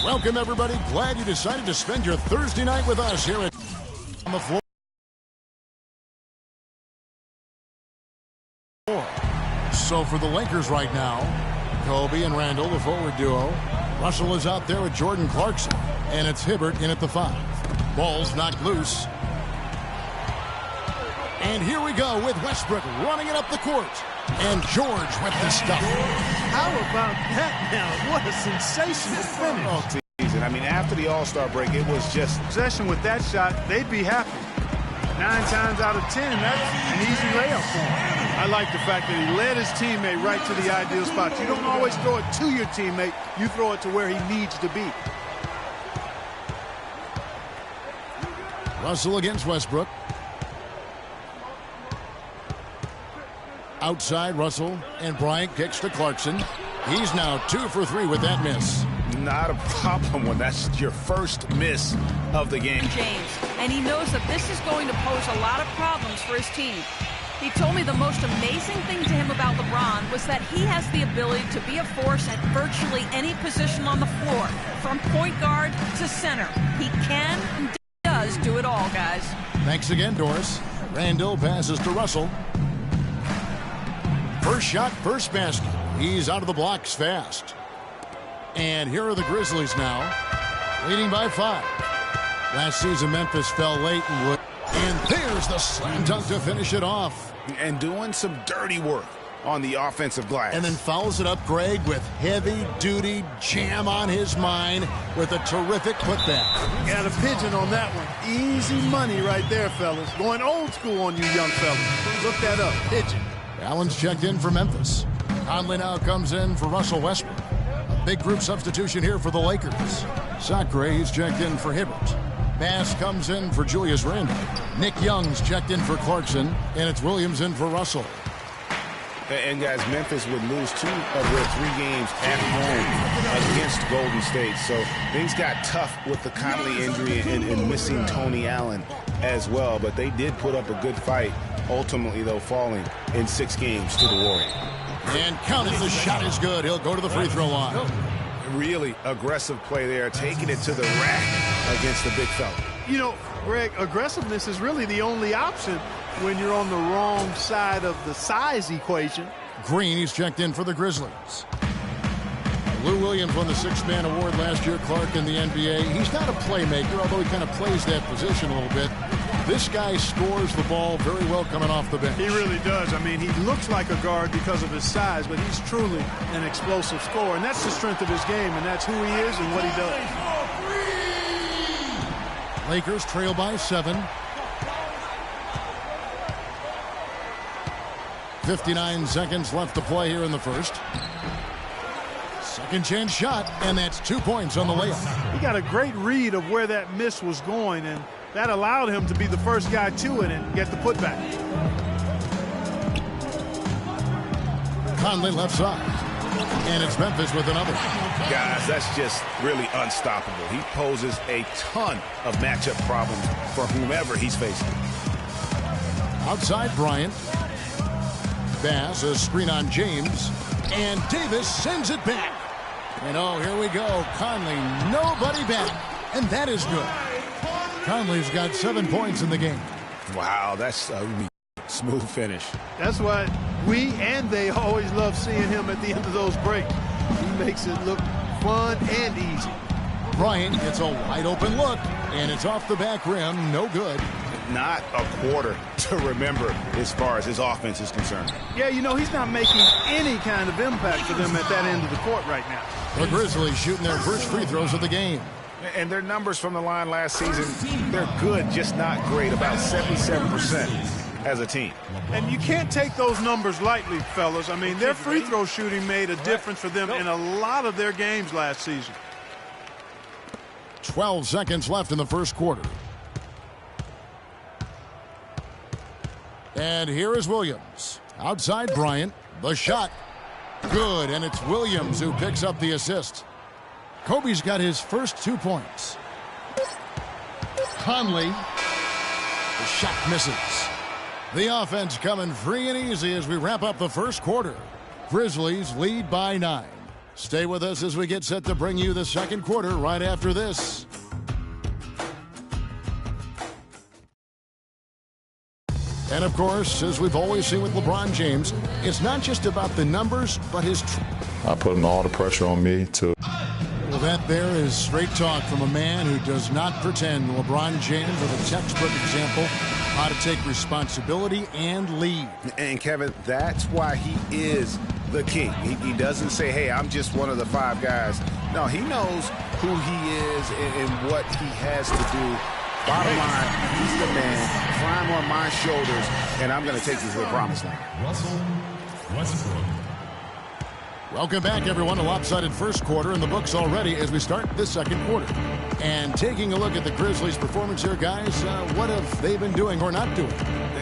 Welcome, everybody. Glad you decided to spend your Thursday night with us here on the floor. So for the Lakers right now, Kobe and Randall, the forward duo. Russell is out there with Jordan Clarkson, and it's Hibbert in at the 5. Ball's knocked loose. And here we go with Westbrook running it up the court. And George with the stuff. How about that now? What a sensational finish. Season. I mean, after the All-Star break, it was just possession with that shot. They'd be happy. 9 times out of 10, that's an easy layup for him. I like the fact that he led his teammate right to the ideal spot. You don't always throw it to your teammate. You throw it to where he needs to be. Russell against Westbrook. Outside, Russell, and Bryant kicks to Clarkson. He's now 2 for 3 with that miss. Not a problem when that's your first miss of the game. James, and he knows that this is going to pose a lot of problems for his team. He told me the most amazing thing to him about LeBron was that he has the ability to be a force at virtually any position on the floor, from point guard to center. He can and does do it all, guys. Thanks again, Doris. Randall passes to Russell. First shot, first basket. He's out of the blocks fast. And here are the Grizzlies now, leading by 5. Last season, Memphis fell late and would. And there's the slam dunk to finish it off. And doing some dirty work on the offensive glass. And then fouls it up, Greg, with heavy-duty jam on his mind with a terrific putback. Got a pigeon on that one. Easy money right there, fellas. Going old school on you young fellas. Look that up. Pigeon. Allen's checked in for Memphis. Conley now comes in for Russell Westbrook. A big group substitution here for the Lakers. Sacre, he's checked in for Hibbert. Bass comes in for Julius Randle. Nick Young's checked in for Clarkson, and it's Williams in for Russell. And guys, Memphis would lose 2 of their 3 games at home against Golden State. So things got tough with the Conley injury and missing Tony Allen as well. But they did put up a good fight, ultimately, though, falling in 6 games to the Warriors. And counting, the shot is good. He'll go to the free throw line. Really aggressive play there, taking it to the rack against the big fella. You know, Greg, aggressiveness is really the only option when you're on the wrong side of the size equation. Green, he's checked in for the Grizzlies. Lou Williams won the 6th-man award last year, Clark, in the NBA. He's not a playmaker, although he kind of plays that position a little bit. This guy scores the ball very well coming off the bench. He really does. I mean, he looks like a guard because of his size, but he's truly an explosive scorer. And that's the strength of his game, and that's who he is and what he does. Lakers trail by 7. 59 seconds left to play here in the first. Second chance shot, and that's 2 points on the layup. He got a great read of where that miss was going, and that allowed him to be the first guy to it and get the putback. Conley left side. And it's Memphis with another. Guys, that's just really unstoppable. He poses a ton of matchup problems for whomever he's facing. Outside Bryant. Bass, a screen on James. And Davis sends it back. And oh, here we go. Conley, nobody back. And that is good. Conley's got 7 points in the game. Wow, that's a smooth finish. That's why we and they always love seeing him at the end of those breaks. He makes it look fun and easy. Bryant gets a wide open look, and it's off the back rim. No good. Not a quarter to remember as far as his offense is concerned. Yeah, you know, he's not making any kind of impact for them at that end of the court right now. The Grizzlies shooting their first free throws of the game. And their numbers from the line last season, they're good, just not great, about 77% as a team. And you can't take those numbers lightly, fellas. I mean, their free throw shooting made a difference for them in a lot of their games last season. 12 seconds left in the first quarter. And here is Williams. Outside Bryant. The shot. Good, and it's Williams who picks up the assist. Kobe's got his first 2 points. Conley. The shot misses. The offense coming free and easy as we wrap up the first quarter. Grizzlies lead by 9. Stay with us as we get set to bring you the second quarter right after this. And, of course, as we've always seen with LeBron James, it's not just about the numbers, but his... I put all the pressure on me to... Well, that there is straight talk from a man who does not pretend. LeBron James with a textbook example how to take responsibility and lead. And, Kevin, that's why he is the king. He doesn't say, hey, I'm just one of the 5 guys. No, he knows who he is and what he has to do. Bottom line, he's the man. Climb on my shoulders, and I'm going to take you to the promised land. Russell Westbrook. Welcome back, everyone. A lopsided first quarter in the books already as we start this second quarter. And taking a look at the Grizzlies' performance here, guys, what have they been doing or not doing?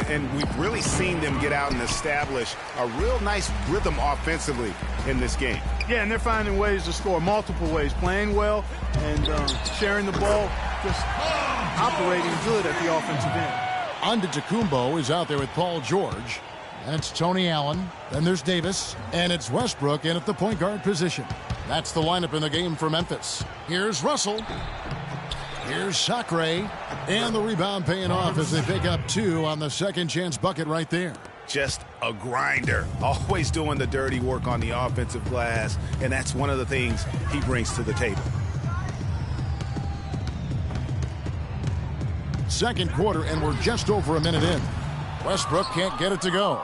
And we've really seen them get out and establish a real nice rhythm offensively in this game. Yeah, and they're finding ways to score multiple ways, playing well and sharing the ball, just operating good at the offensive end. Antetokounmpo is out there with Paul George. That's Tony Allen. Then there's Davis. And it's Westbrook in at the point guard position. That's the lineup in the game for Memphis. Here's Russell. Here's Sacre. And the rebound paying off as they pick up 2 on the second chance bucket right there. Just a grinder. Always doing the dirty work on the offensive glass. And that's one of the things he brings to the table. Second quarter, and we're just over a minute in. Westbrook can't get it to go.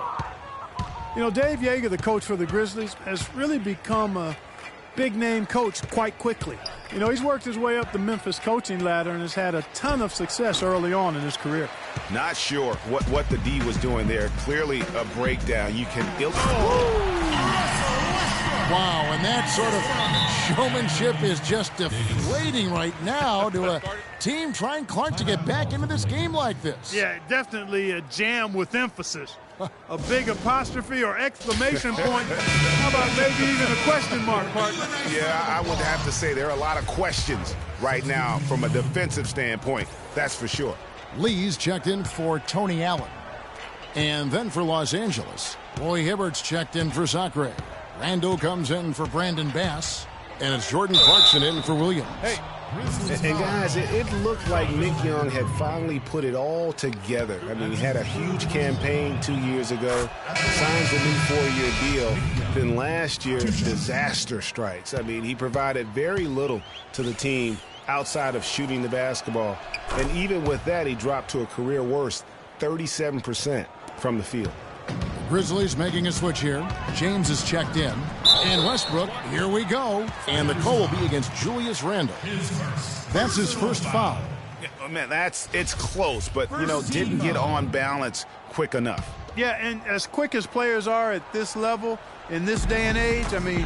You know, Dave Yeager, the coach for the Grizzlies, has really become a big-name coach quite quickly. You know, he's worked his way up the Memphis coaching ladder and has had a ton of success early on in his career. Not sure what the D was doing there. Clearly a breakdown. You can Wow, and that sort of showmanship is just deflating right now to a team trying, Clark, to get back into this game like this. Yeah, definitely a jam with emphasis. A big apostrophe or exclamation point. How about maybe even a question mark, partner? Yeah, I would have to say there are a lot of questions right now from a defensive standpoint. That's for sure. Lee's checked in for Tony Allen. And then for Los Angeles, Roy Hibbert's checked in for Sacre. Randall comes in for Brandon Bass. And it's Jordan Clarkson in for Williams. Hey. And guys, it looked like Nick Young had finally put it all together. I mean, he had a huge campaign 2 years ago, signs a new 4-year deal. Then last year, disaster strikes. I mean, he provided very little to the team outside of shooting the basketball. And even with that, he dropped to a career worst, 37% from the field. Grizzlies making a switch here. James is checked in. And Westbrook, here we go. And the call will be against Julius Randle. That's his first foul. Yeah, man, it's close, but, you know, didn't get on balance quick enough. Yeah, and as quick as players are at this level, in this day and age, I mean,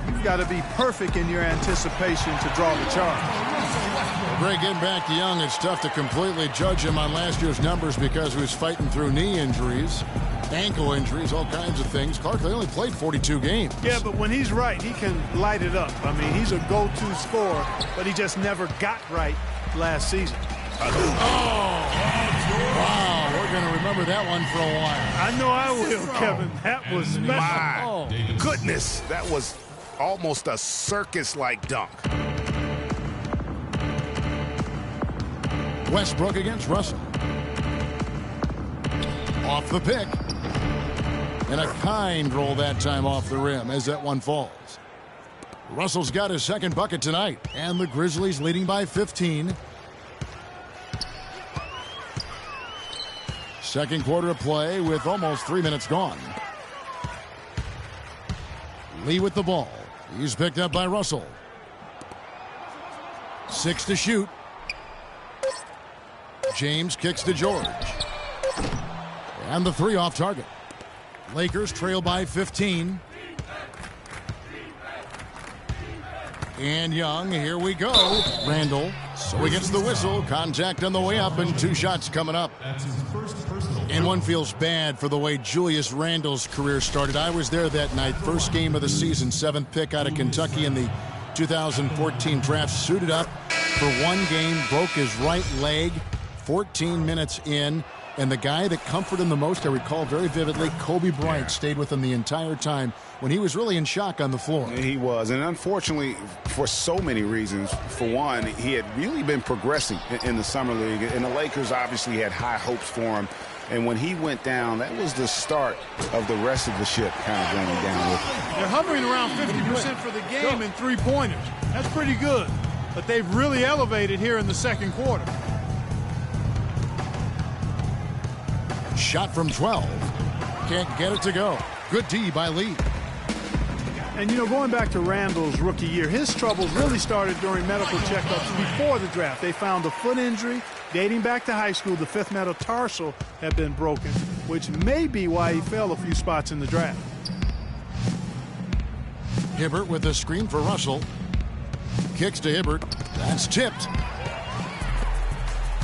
you've got to be perfect in your anticipation to draw the charge. Greg, getting back to Young, it's tough to completely judge him on last year's numbers because he was fighting through knee injuries, ankle injuries, all kinds of things. Clark, they only played 42 games. Yeah, but when he's right, he can light it up. I mean, he's a go-to scorer, but he just never got right last season. Wow, we're going to remember that one for a while. I know I will, Kevin. That was special. My goodness, that was almost a circus-like dunk. Westbrook against Russell. Off the pick. And a kind roll that time off the rim as that one falls. Russell's got his second bucket tonight. And the Grizzlies leading by 15. Second quarter of play with almost 3 minutes gone. Lee with the ball. He's picked up by Russell. 6 to shoot. James kicks to George. And the 3 off target. Lakers trail by 15. And Young, here we go. Randall, so he gets the whistle. Contact on the way up and 2 shots coming up. And one feels bad for the way Julius Randle's career started. I was there that night, first game of the season, 7th pick out of Kentucky in the 2014 draft. Suited up for one game, broke his right leg. 14 minutes in, And the guy that comforted him the most, I recall very vividly, Kobe Bryant stayed with him the entire time when he was really in shock on the floor. He was, and unfortunately, for so many reasons. For one, he had really been progressing in the Summer League, and the Lakers obviously had high hopes for him. And when he went down, that was the start of the rest of the ship kind of going down with him. They're hovering around 50% for the game in three-pointers. That's pretty good. But they've really elevated here in the second quarter. Shot from 12. Can't get it to go. Good D by Lee. And, you know, going back to Randall's rookie year, his troubles really started during medical checkups before the draft. They found a foot injury dating back to high school. The fifth metatarsal had been broken, which may be why he fell a few spots in the draft. Hibbert with a screen for Russell. Kicks to Hibbert. That's tipped.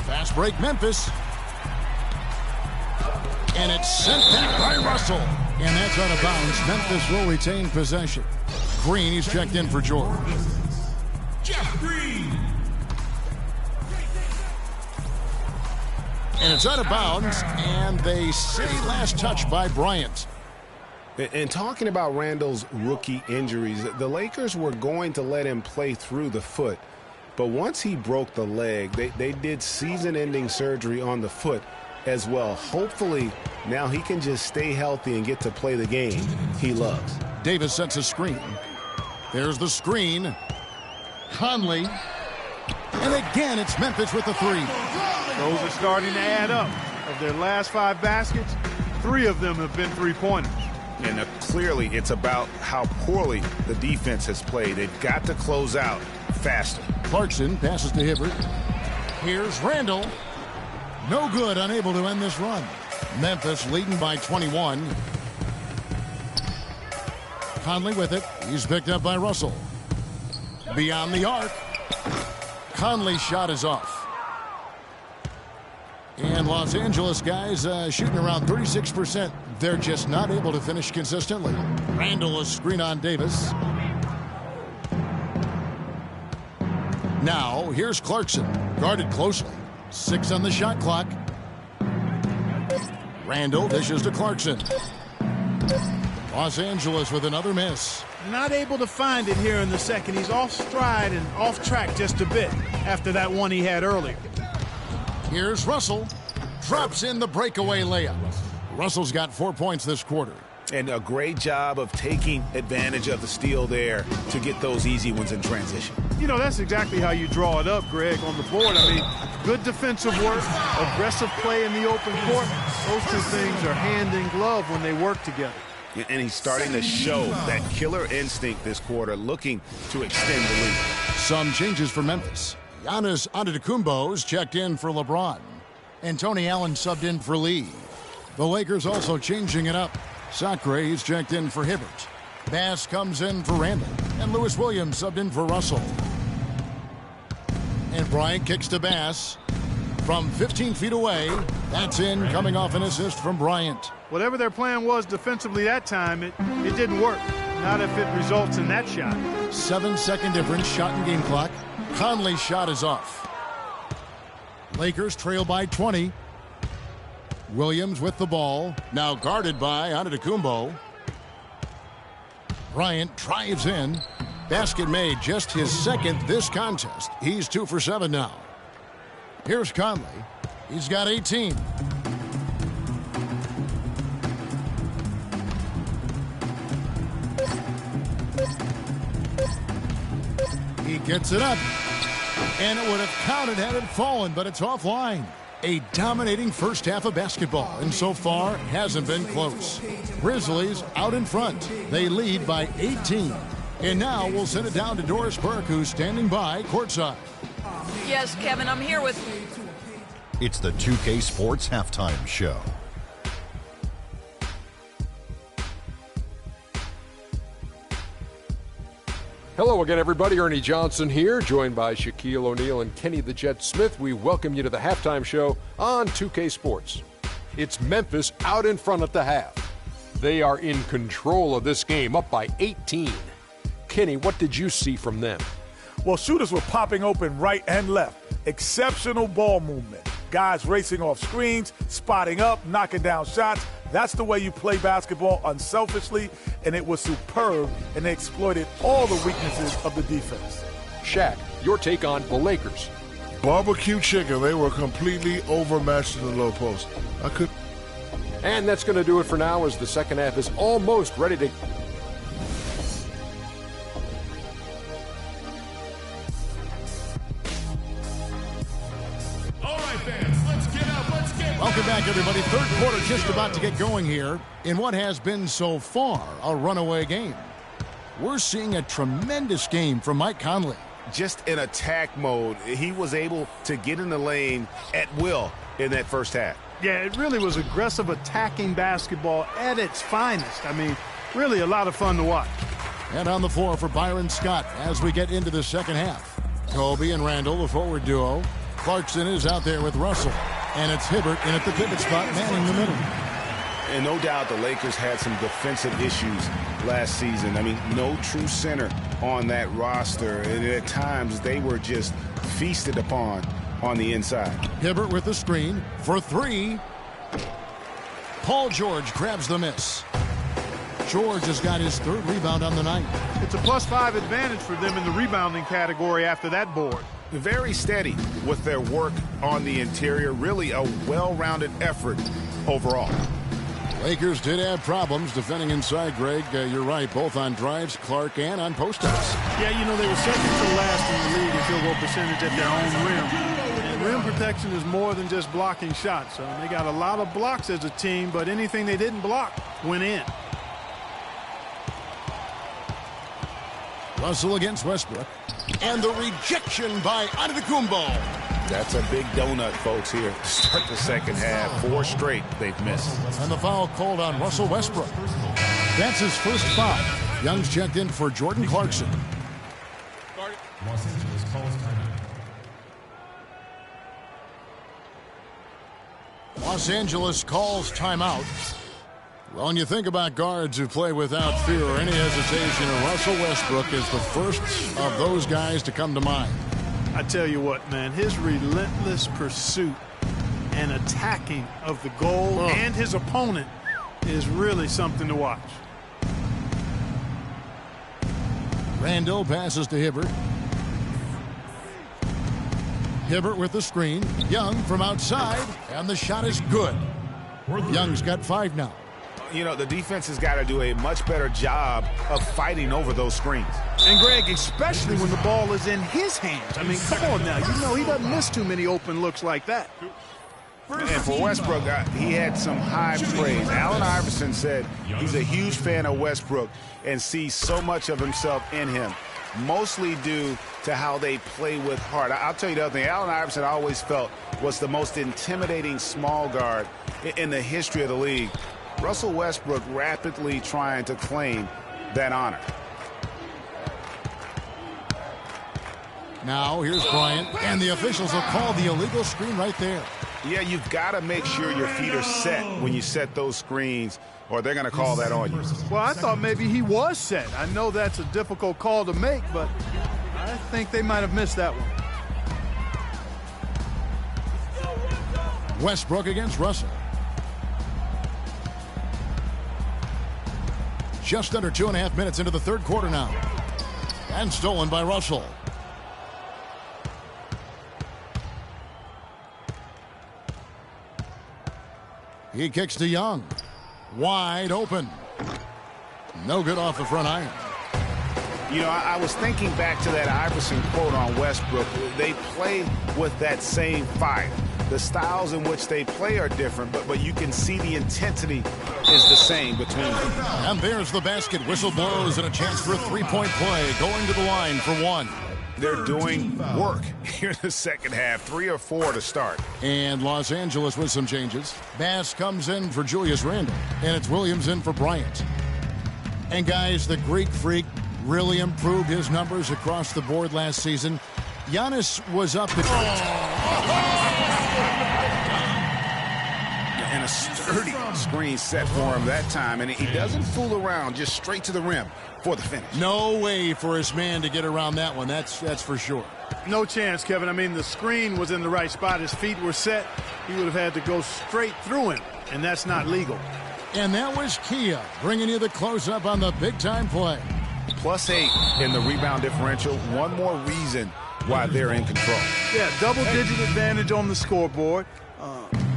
Fast break Memphis. And it's sent back by Russell. And that's out of bounds. Memphis will retain possession. Green, he's checked in for George. Jeff Green. And it's out of bounds. And they say last touch by Bryant. And talking about Randall's rookie injuries, the Lakers were going to let him play through the foot. But once he broke the leg, they did season-ending surgery on the foot as well. Hopefully, now he can just stay healthy and get to play the game he loves. Davis sets a screen. There's the screen. Conley. And again, it's Memphis with the three. Those are starting to add up. Of their last 5 baskets, 3 of them have been three-pointers. And clearly, it's about how poorly the defense has played. They've got to close out faster. Clarkson passes to Hibbert. Here's Randall. No good, unable to end this run. Memphis leading by 21. Conley with it. He's picked up by Russell. Beyond the arc. Conley's shot is off. And Los Angeles guys shooting around 36%. They're just not able to finish consistently. Randall a screen on Davis. Now, here's Clarkson. Guarded closely. 6 on the shot clock. Randall dishes to Clarkson. Los Angeles with another miss. Not able to find it here in the second. He's off stride and off track just a bit after that one he had earlier. Here's Russell. Drops in the breakaway layup. Russell's got 4 points this quarter. And a great job of taking advantage of the steal there to get those easy ones in transition. You know, that's exactly how you draw it up, Greg, on the board. I mean, good defensive work, aggressive play in the open court. Those two things are hand in glove when they work together. And he's starting to show that killer instinct this quarter, looking to extend the lead. Some changes for Memphis. Giannis Antetokounmpo's checked in for LeBron. And Tony Allen subbed in for Lee. The Lakers also changing it up. Sacre is checked in for Hibbert. Bass comes in for Randall. And Lewis Williams subbed in for Russell. And Bryant kicks to Bass. From 15 feet away, that's in, coming off an assist from Bryant. Whatever their plan was defensively that time, it didn't work. Not if it results in that shot. 7-second difference, shot and game clock. Conley's shot is off. Lakers trail by 20. Williams with the ball. Now guarded by Antetokounmpo. Bryant drives in. Basket made, just his second this contest. He's 2 for 7 now. Here's Conley. He's got 18. He gets it up. And it would have counted had it fallen, but it's offline. A dominating first half of basketball, and so far hasn't been close. Grizzlies out in front. They lead by 18. And now we'll send it down to Doris Burke, who's standing by courtside. Yes, Kevin, I'm here with... It's the 2K Sports Halftime Show. Hello again, everybody. Ernie Johnson here, joined by Shaquille O'Neal and Kenny the Jet Smith. We welcome you to the Halftime Show on 2K Sports. It's Memphis out in front at the half. They are in control of this game, up by 18. Kenny, what did you see from them? Well, shooters were popping open right and left. Exceptional ball movement. Guys racing off screens, spotting up, knocking down shots. That's the way you play basketball unselfishly, and it was superb, and they exploited all the weaknesses of the defense. Shaq, your take on the Lakers. Barbecue chicken. They were completely overmatched in the low post. And that's going to do it for now as the second half is almost ready to... All right, fans, let's get up. Let's get Welcome back, everybody. Third quarter just about to get going here in what has been so far a runaway game. We're seeing a tremendous game from Mike Conley. Just in attack mode, he was able to get in the lane at will in that first half. Yeah, it really was aggressive attacking basketball at its finest. I mean, really a lot of fun to watch. And on the floor for Byron Scott as we get into the second half. Kobe and Randall, the forward duo. Clarkson is out there with Russell. And it's Hibbert in at the pivot spot, manning the middle. And no doubt the Lakers had some defensive issues last season. I mean, no true center on that roster. And at times, they were just feasted upon on the inside. Hibbert with the screen for three. Paul George grabs the miss. George has got his third rebound on the night. It's a +5 advantage for them in the rebounding category after that board. Very steady with their work on the interior. Really a well-rounded effort overall. Lakers did have problems defending inside, Greg. You're right, both on drives, Clark, and on post-ups. Yeah, you know, they were second to last in the league in field goal percentage at their own rim. And rim protection is more than just blocking shots. So they got a lot of blocks as a team, but anything they didn't block went in. Russell against Westbrook. And the rejection by Antetokounmpo. That's a big donut, folks, here to start the second half. 4 straight they've missed. And the foul called on Russell Westbrook. That's his first foul. Young's checked in for Jordan Clarkson. Los Angeles calls timeout. Los Angeles calls timeout. Well, when you think about guards who play without fear or any hesitation, Russell Westbrook is the first of those guys to come to mind. I tell you what, man, his relentless pursuit and attacking of the goal and his opponent is really something to watch. Randall passes to Hibbert. Hibbert with the screen. Young from outside, and the shot is good. Young's got 5 now. You know, the defense has got to do a much better job of fighting over those screens. And, Greg, especially when the ball is in his hands. I mean, come on now. You know he doesn't miss too many open looks like that. And for Westbrook, he had some high praise. Allen Iverson said he's a huge fan of Westbrook and sees so much of himself in him, mostly due to how they play with heart. I'll tell you the other thing. Allen Iverson I always felt was the most intimidating small guard in the history of the league. Russell Westbrook rapidly trying to claim that honor. Now here's Bryant, and the officials will call the illegal screen right there. Yeah, you've got to make sure your feet are set when you set those screens, or they're going to call that on you. Well, I thought maybe he was set. I know that's a difficult call to make, but I think they might have missed that one. Westbrook against Russell. Just under 2.5 minutes into the third quarter now. And stolen by Russell. He kicks to Young. Wide open. No good off the front iron. You know, I was thinking back to that Iverson quote on Westbrook. They play with that same fire. The styles in which they play are different, but you can see the intensity is the same between them. And there's the basket. Whistle blows and a chance for a three-point play. Going to the line for 1. They're doing work here in the second half. 3 or 4 to start. And Los Angeles with some changes. Bass comes in for Julius Randle. And it's Williams in for Bryant. And guys, the Greek Freak really improved his numbers across the board last season. Giannis was up at... And a sturdy screen set for him that time. And he doesn't fool around, just straight to the rim for the finish. No way for his man to get around that one. That's for sure. No chance, Kevin. I mean, the screen was in the right spot. His feet were set. He would have had to go straight through him, and that's not legal. And that was Kia bringing you the close-up on the big-time play. +8 in the rebound differential. One more reason why they're in control. Yeah, double-digit advantage on the scoreboard.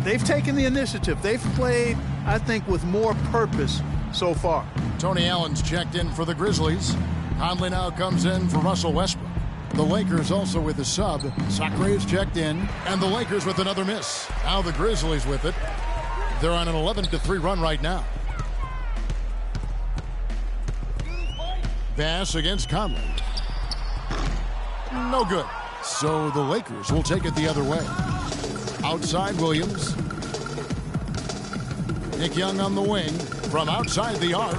They've taken the initiative. They've played, I think, with more purpose so far. Tony Allen's checked in for the Grizzlies. Conley now comes in for Russell Westbrook. The Lakers also with a sub. Sacre is checked in. And the Lakers with another miss. Now the Grizzlies with it. They're on an 11-3 run right now. Bass against Conley. No good. So the Lakers will take it the other way. Outside Williams. Nick Young on the wing from outside the arc.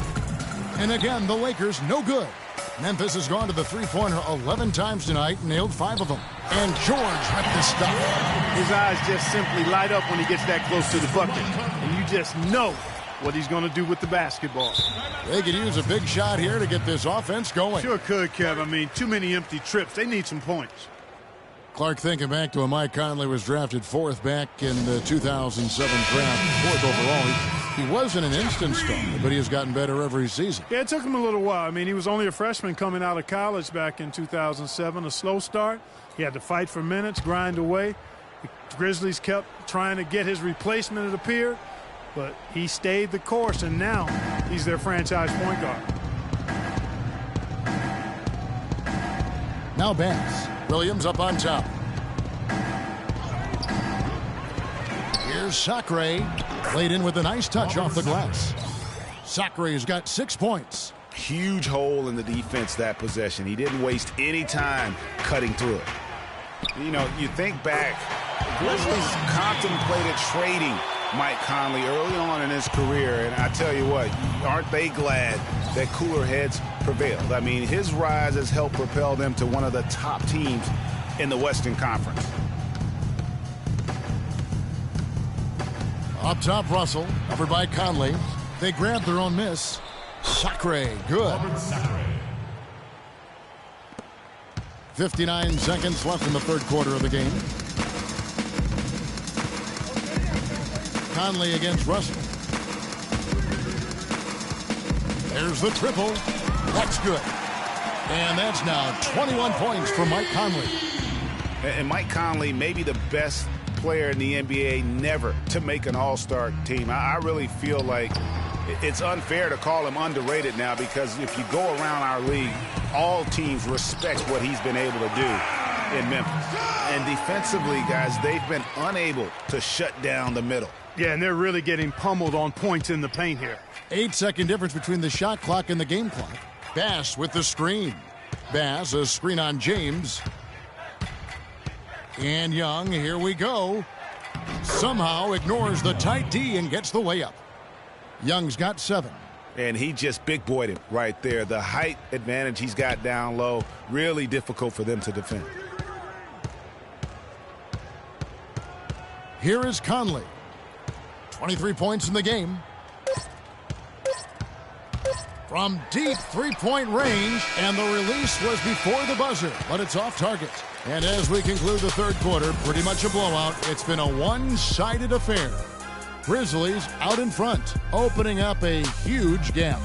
And again, the Lakers no good. Memphis has gone to the three-pointer 11 times tonight, nailed 5 of them. And George with the stop. His eyes just simply light up when he gets that close to the bucket. And you just know what he's going to do with the basketball. They could use a big shot here to get this offense going. Sure could, Kev. I mean, too many empty trips. They need some points. Clark thinking back to when Mike Conley was drafted 4th back in the 2007 draft, 4th overall. He wasn't an instant star, but he has gotten better every season. Yeah, it took him a little while. I mean, he was only a freshman coming out of college back in 2007, a slow start. He had to fight for minutes, grind away. The Grizzlies kept trying to get his replacement, it appeared, but he stayed the course, and now he's their franchise point guard. Now Bass. Williams up on top. Here's Sacre. Played in with a nice touch off the glass. Sacre's got 6 points. Huge hole in the defense that possession. He didn't waste any time cutting through it. You know, you think back, Grizzlies contemplated trading Mike Conley early on in his career, and I tell you what, aren't they glad that cooler heads prevailed? I mean, his rise has helped propel them to one of the top teams in the Western Conference. Up top, Russell, covered by Conley. They grab their own miss. Sacre, good. 59 seconds left in the third quarter of the game. Conley against Russell. There's the triple. That's good. And that's now 21 points for Mike Conley. And Mike Conley may be the best player in the NBA never to make an all-star team. I really feel like it's unfair to call him underrated now, because if you go around our league, all teams respect what he's been able to do in Memphis. And defensively, guys, they've been unable to shut down the middle. Yeah, and they're really getting pummeled on points in the paint here. 8-second difference between the shot clock and the game clock. Bass with the screen. Bass, a screen on James. And Young, here we go. Somehow ignores the tight D and gets the layup. Young's got 7. And he just big-boyed him right there. The height advantage he's got down low, really difficult for them to defend. Here is Conley. 23 points in the game. From deep three-point range, and the release was before the buzzer, but it's off target. And as we conclude the third quarter, pretty much a blowout. It's been a one-sided affair. Grizzlies out in front, opening up a huge gap.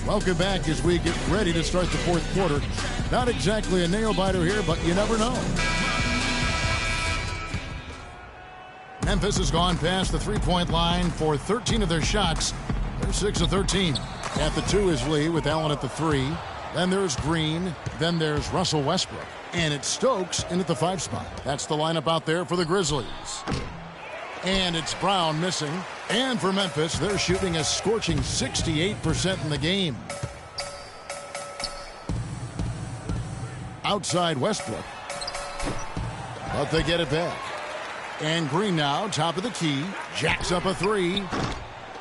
Welcome back as we get ready to start the fourth quarter. Not exactly a nail-biter here, but you never know. Memphis has gone past the three-point line for 13 of their shots. They're 6 of 13. At the 2 is Lee with Allen at the 3. Then there's Green. Then there's Russell Westbrook. And it's Stokes in at the 5 spot. That's the lineup out there for the Grizzlies. And it's Brown missing. And for Memphis, they're shooting a scorching 68% in the game. Outside Westbrook. But they get it back. And Green now, top of the key, jacks up a 3.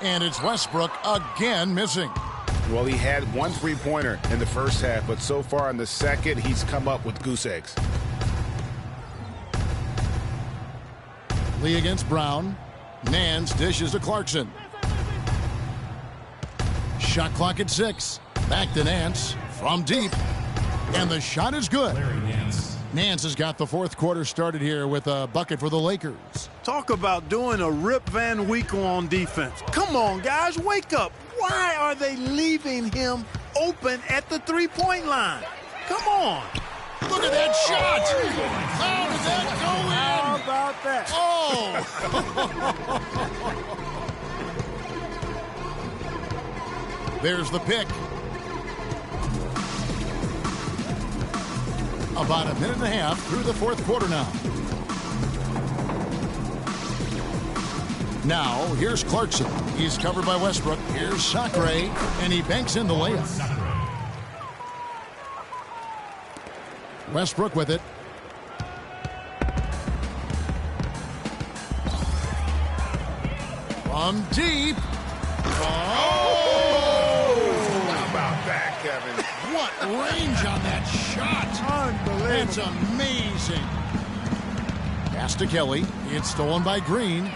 And it's Westbrook again missing. Well, he had one three-pointer in the first half, but so far in the second, he's come up with goose eggs. Lee against Brown. Nance dishes to Clarkson. Shot clock at 6. Back to Nance from deep. And the shot is good. Nance has got the fourth quarter started here with a bucket for the Lakers. Talk about doing a Rip Van Winkle on defense. Come on, guys, wake up. Why are they leaving him open at the three-point line? Come on. Look at that shot. How did that go in? How about that? Oh. There's the pick. About a minute and a half through the fourth quarter now. Now, here's Clarkson. He's covered by Westbrook. Here's Sacre, and he banks in the layup. Westbrook with it. From deep. Oh! How about that, Kevin? What range on that shot. Unbelievable. That's amazing. Pass to Kelly. It's stolen by Green.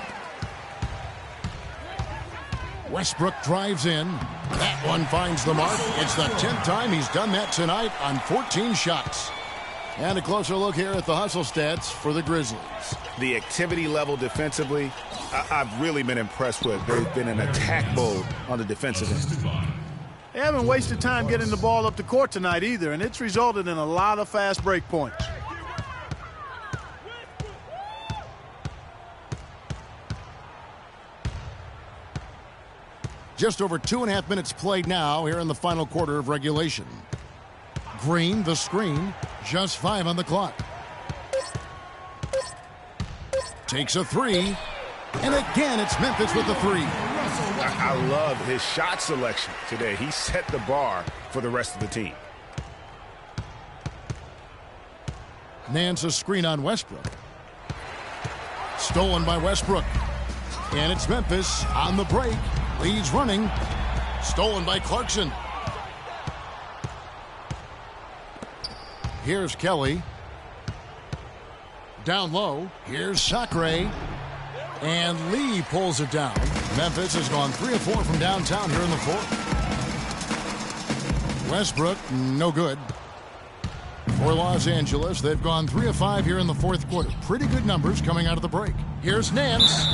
Westbrook drives in. That one finds the mark. It's the 10th time he's done that tonight on 14 shots. And a closer look here at the hustle stats for the Grizzlies. The activity level defensively, I've really been impressed with. They've been in attack mode on the defensive end. They haven't wasted time getting the ball up the court tonight either, and it's resulted in a lot of fast break points. Just over 2.5 minutes played now here in the final quarter of regulation. Green, the screen, just 5 on the clock. Takes a 3, and again it's Memphis with the 3. I love his shot selection today. He set the bar for the rest of the team. Nance a screen on Westbrook. Stolen by Westbrook. And it's Memphis on the break. Leads running. Stolen by Clarkson. Here's Kelly. Down low. Here's Sacre. And Lee pulls it down. Memphis has gone 3 of 4 from downtown here in the fourth. Westbrook, no good. For Los Angeles, they've gone 3 of 5 here in the fourth quarter. Pretty good numbers coming out of the break. Here's Nance.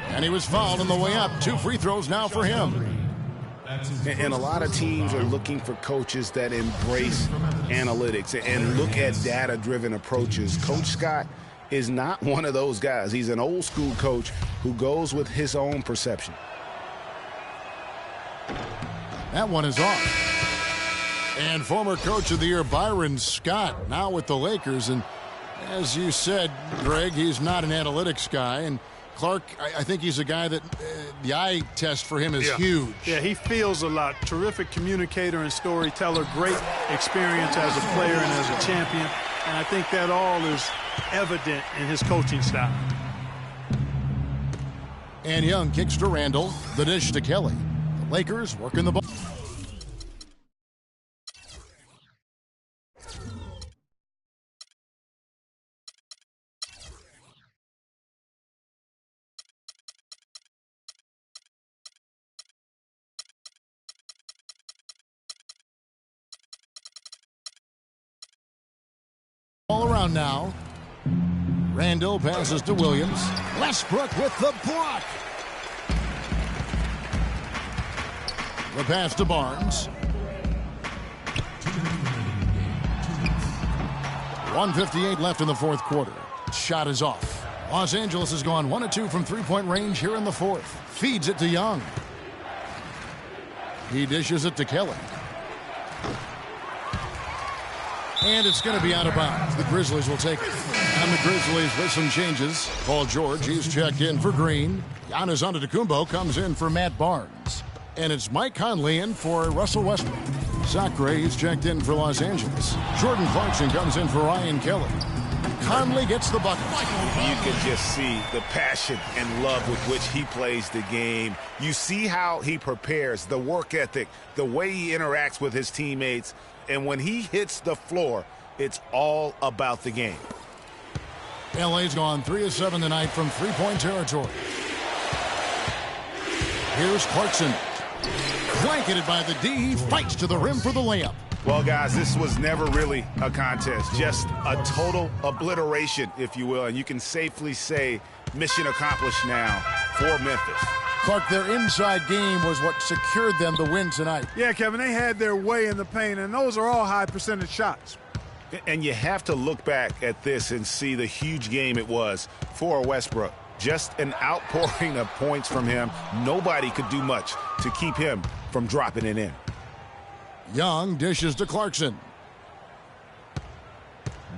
And he was fouled on the way up. 2 free throws now for him. And a lot of teams are looking for coaches that embrace analytics and look at data-driven approaches. Coach Scott is not one of those guys. He's an old-school coach who goes with his own perception. That one is off. And former Coach of the Year Byron Scott now with the Lakers. And as you said, Greg, he's not an analytics guy. And Clark, I think he's a guy that the eye test for him is huge. Yeah, he feels a lot. Terrific communicator and storyteller. Great experience as a player and as a champion. And I think that all is evident in his coaching style. And Young kicks to Randall. The dish to Kelly. The Lakers working the ball. All around now. Randall passes to Williams. Westbrook with the block. The pass to Barnes. 1:58 left in the fourth quarter. Shot is off. Los Angeles has gone 1 of 2 from three-point range here in the fourth. Feeds it to Young. He dishes it to Kelly. And it's going to be out of bounds. The Grizzlies will take it. And the Grizzlies with some changes. Paul George, he's checked in for Green. Giannis Antetokounmpo comes in for Matt Barnes. And it's Mike Conley in for Russell Westbrook. Sacre is checked in for Los Angeles. Jordan Clarkson comes in for Ryan Kelly. Conley gets the bucket. You can just see the passion and love with which he plays the game. You see how he prepares, the work ethic, the way he interacts with his teammates. And when he hits the floor, it's all about the game. LA's gone 3 of 7 tonight from three-point territory. Here's Clarkson. Blanketed by the D. He fights to the rim for the layup. Well, guys, this was never really a contest. Just a total obliteration, if you will. And you can safely say mission accomplished now for Memphis. Clark, their inside game was what secured them the win tonight. Yeah, Kevin, they had their way in the paint, and those are all high percentage shots. And you have to look back at this and see the huge game it was for Westbrook. Just an outpouring of points from him. Nobody could do much to keep him from dropping it in. Young dishes to Clarkson.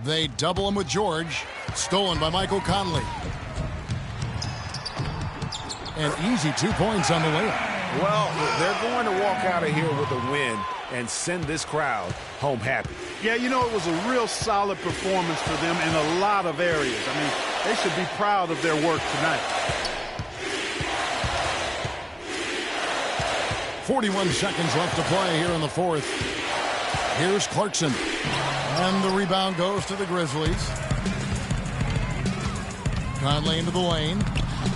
They double him with George. Stolen by Michael Conley. And easy 2 points on the layup. Well, they're going to walk out of here with a win and send this crowd home happy. Yeah, you know, it was a real solid performance for them in a lot of areas. I mean, they should be proud of their work tonight. 41 seconds left to play here in the fourth. Here's Clarkson. And the rebound goes to the Grizzlies. Conley into the lane.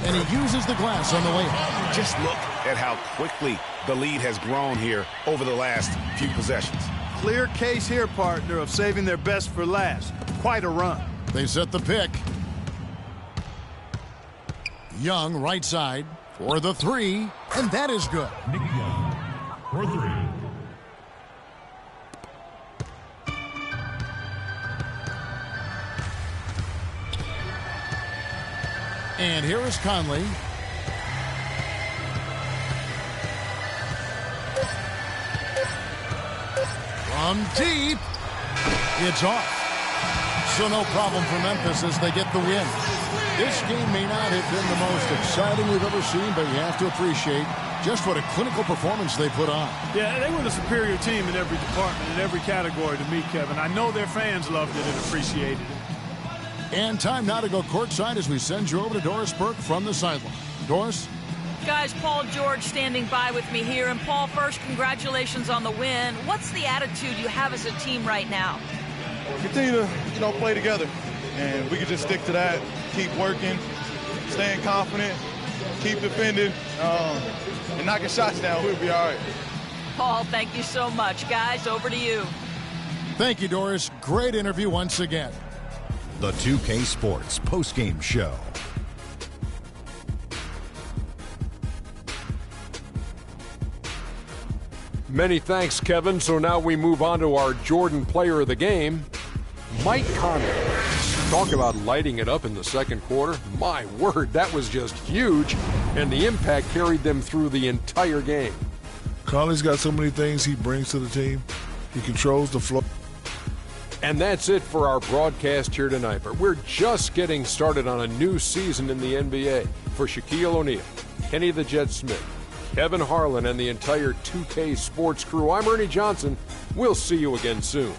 And he uses the glass on the layup. Just look at how quickly the lead has grown here over the last few possessions. Clear case here, partner, of saving their best for last. Quite a run. They set the pick. Young, right side, for the three, and that is good. Nick Young for 3. And here is Conley. From deep. It's off. So no problem for Memphis as they get the win. This game may not have been the most exciting we've ever seen, but you have to appreciate just what a clinical performance they put on. Yeah, they were the superior team in every department, in every category to me, Kevin. I know their fans loved it and appreciated it. And time now to go courtside as we send you over to Doris Burke from the sideline. Doris? Guys, Paul George standing by with me here. And Paul, first, congratulations on the win. What's the attitude you have as a team right now? Continue to, play together. And we can just stick to that, keep working, staying confident, keep defending, and knocking shots down. We'll be all right. Paul, thank you so much. Guys, over to you. Thank you, Doris. Great interview once again. The 2K Sports postgame show. Many thanks, Kevin. So now we move on to our Jordan player of the game, Mike Conley. Talk about lighting it up in the second quarter. My word, that was just huge, and the impact carried them through the entire game. Conley's got so many things he brings to the team. He controls the flow. And that's it for our broadcast here tonight. But we're just getting started on a new season in the NBA. For Shaquille O'Neal, Kenny the Jet Smith, Kevin Harlan, and the entire 2K Sports crew, I'm Ernie Johnson. We'll see you again soon.